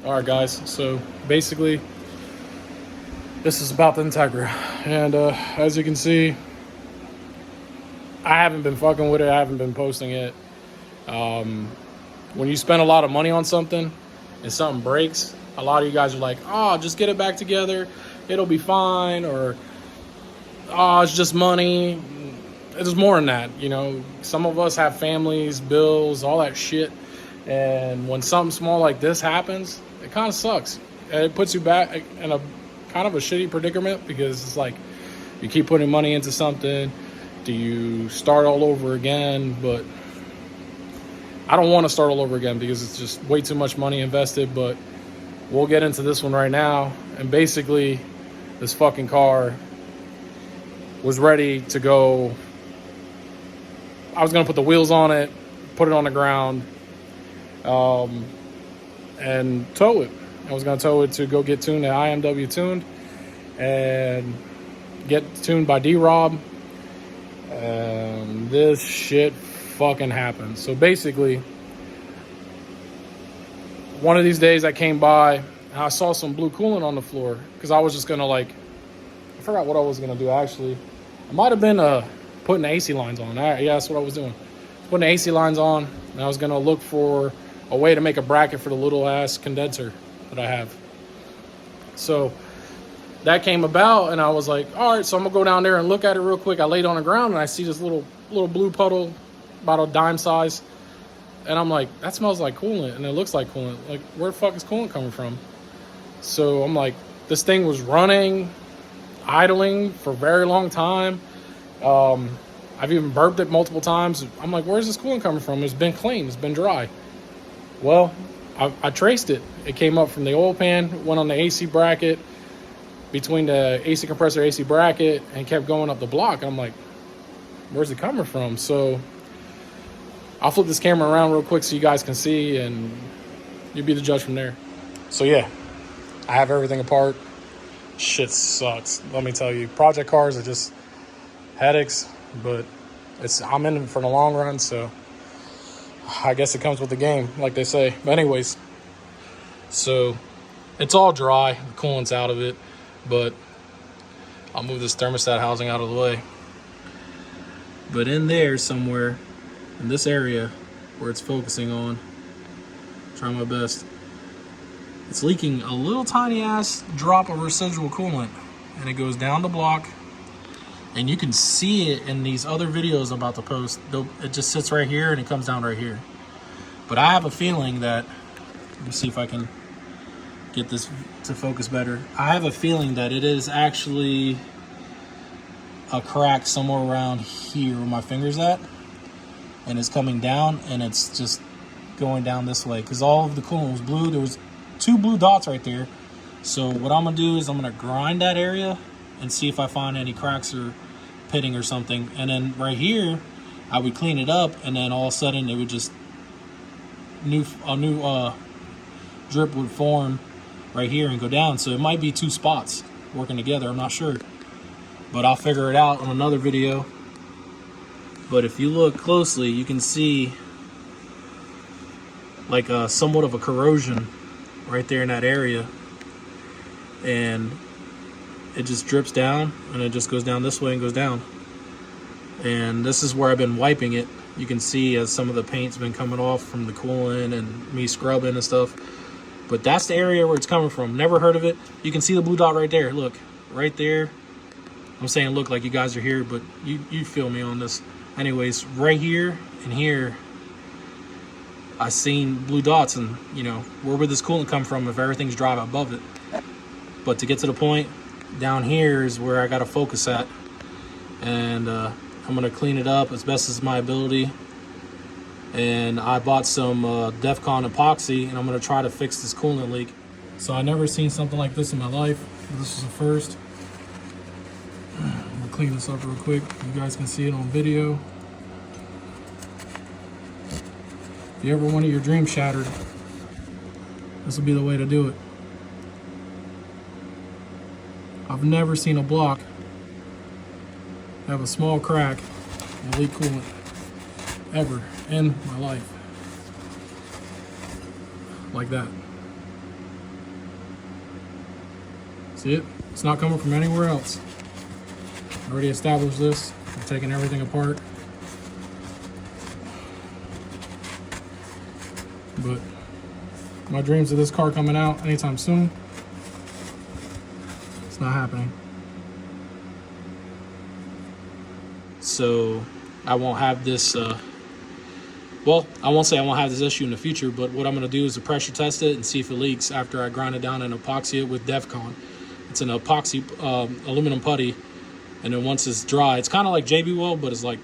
All right, guys. So basically, this is about the Integra, and as you can see, I haven't been fucking with it. I haven't been posting it. When you spend a lot of money on something and something breaks, a lot of you guys are like, "Oh, just get it back together. It'll be fine," or "Oh, it's just money." It's more than that, you know. Some of us have families, bills, all that shit, and when something small like this happens, it kind of sucks. And it puts you back in a kind of a shitty predicament because it's like you keep putting money into something. Do you start all over again? But I don't want to start all over again because it's just way too much money invested. But we'll get into this one right now. And basically, this fucking car was ready to go. I was going to put the wheels on it, put it on the ground, and tow it. I was going to tow it to go get tuned at IMW Tuned and get tuned by D-Rob. And this shit fucking happened. So basically, one of these days I came by and I saw some blue coolant on the floor because I was just going to I forgot what I was going to do actually. I might have been putting the AC lines on. Yeah, that's what I was doing. Putting the AC lines on, and I was going to look for a way to make a bracket for the little-ass condenser that I have. So that came about, and I was like, all right, so I'm going to go down there and look at it real quick. I laid on the ground, and I see this little blue puddle, about a dime size. And I'm like, that smells like coolant, and it looks like coolant. Like, where the fuck is coolant coming from? So I'm like, this thing was running, idling for a very long time. I've even burped it multiple times. I'm like, where's this coolant coming from? It's been clean. It's been dry. Well, I traced it. It came up from the oil pan, went on the AC bracket, between the AC compressor, AC bracket, and kept going up the block. I'm like, where's it coming from? So I'll flip this camera around real quick so you guys can see, and you'll be the judge from there. So yeah, I have everything apart. Shit sucks. Let me tell you, project cars are just headaches, but I'm in it for the long run, so I guess it comes with the game, like they say. But anyways, so it's all dry, the coolant's out of it, but I'll move this thermostat housing out of the way. But in there somewhere, in this area where it's focusing on, trying my best, it's leaking a little tiny ass drop of residual coolant, and it goes down the block. And you can see it in these other videos I'm about to post. It just sits right here and it comes down right here. But I have a feeling that, let me see if I can get this to focus better. I have a feeling that it is actually a crack somewhere around here where my finger's at. And it's coming down and it's just going down this way. Because all of the coolant was blue. There was 2 blue dots right there. So what I'm going to do is I'm going to grind that area and see if I find any cracks or pitting or something. And then right here, I would clean it up, and then all of a sudden it would just a new drip would form right here and go down. So it might be 2 spots working together. I'm not sure, but I'll figure it out on another video. But if you look closely, you can see like somewhat of a corrosion right there in that area, and it just drips down, and it just goes down this way and goes down. And this is where I've been wiping it. You can see as some of the paint's been coming off from the coolant and me scrubbing and stuff. But that's the area where it's coming from. Never heard of it. You can see the blue dot right there. Look, right there. I'm saying look like you guys are here, but you feel me on this. Anyways, right here and here, I seen blue dots, and you know, where would this coolant come from if everything's dry above it? But to get to the point, down here is where I got to focus at, and I'm going to clean it up as best as my ability. And I bought some Defcon epoxy, and I'm going to try to fix this coolant leak. So I never seen something like this in my life. This is the first. I'm going to clean this up real quick. You guys can see it on video. If you ever wanted your dream shattered, this will be the way to do it. I've never seen a block have a small crack and leak coolant ever in my life like that. See it? It's not coming from anywhere else. I already established this. I'm taking everything apart. But my dreams of this car coming out anytime soon, it's not happening. So I won't have this, well, I won't say I won't have this issue in the future, but what I'm going to do is to pressure test it and see if it leaks after I grind it down and epoxy it with Defcon. It's an epoxy aluminum putty, and then once it's dry, it's kind of like JB Weld, but it's like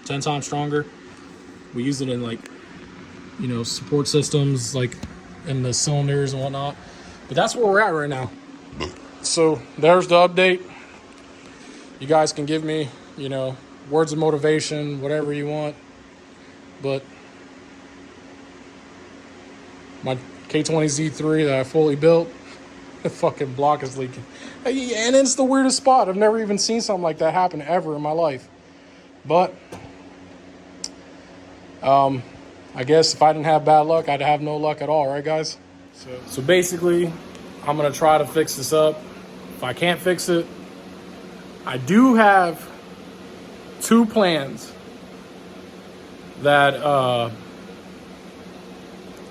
10 times stronger. We use it in, like, you know, support systems, like in the cylinders and whatnot. But that's where we're at right now. So there's the update. You guys can give me, you know, words of motivation, whatever you want. But my K20 Z3 that I fully built, the fucking block is leaking. And it's the weirdest spot. I've never even seen something like that happen ever in my life. But I guess if I didn't have bad luck, I'd have no luck at all, right, guys? So basically, I'm going to try to fix this up. If I can't fix it, I do have 2 plans that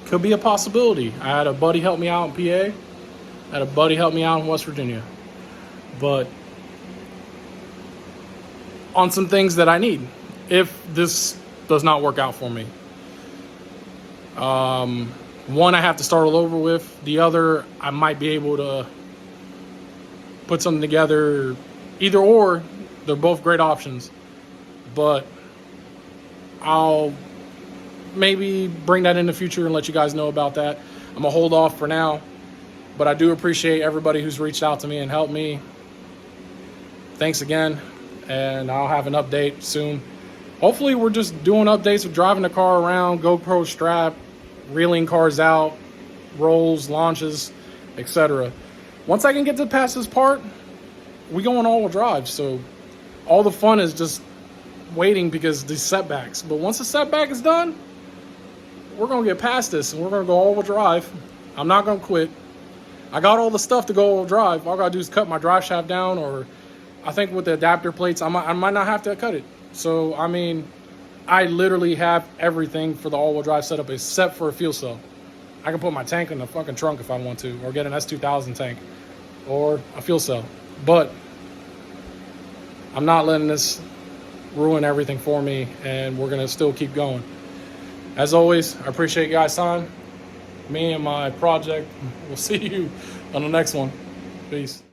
could be a possibility. I had a buddy help me out in PA. I had a buddy help me out in West Virginia. But on some things that I need, if this does not work out for me. One, I have to start all over with. The other, I might be able to put something together. Either or, they're both great options. But I'll maybe bring that in the future and let you guys know about that. I'm going to hold off for now. But I do appreciate everybody who's reached out to me and helped me. Thanks again. And I'll have an update soon. Hopefully we're just doing updates of driving the car around, GoPro strap, reeling cars out, rolls, launches, etc. Once I can get to past this part, we go on all-wheel drive. So all the fun is just waiting because these setbacks. But once the setback is done, we're going to get past this and we're going to go all-wheel drive. I'm not going to quit. I got all the stuff to go all-wheel drive. All I got to do is cut my drive shaft down, or I think with the adapter plates, I might not have to cut it. So, I mean, I literally have everything for the all-wheel drive setup except for a fuel cell. I can put my tank in the fucking trunk if I want to, or get an S2000 tank, or a fuel cell. But I'm not letting this ruin everything for me, and we're going to still keep going. As always, I appreciate you guys' time. Me and my project. We'll see you on the next one. Peace.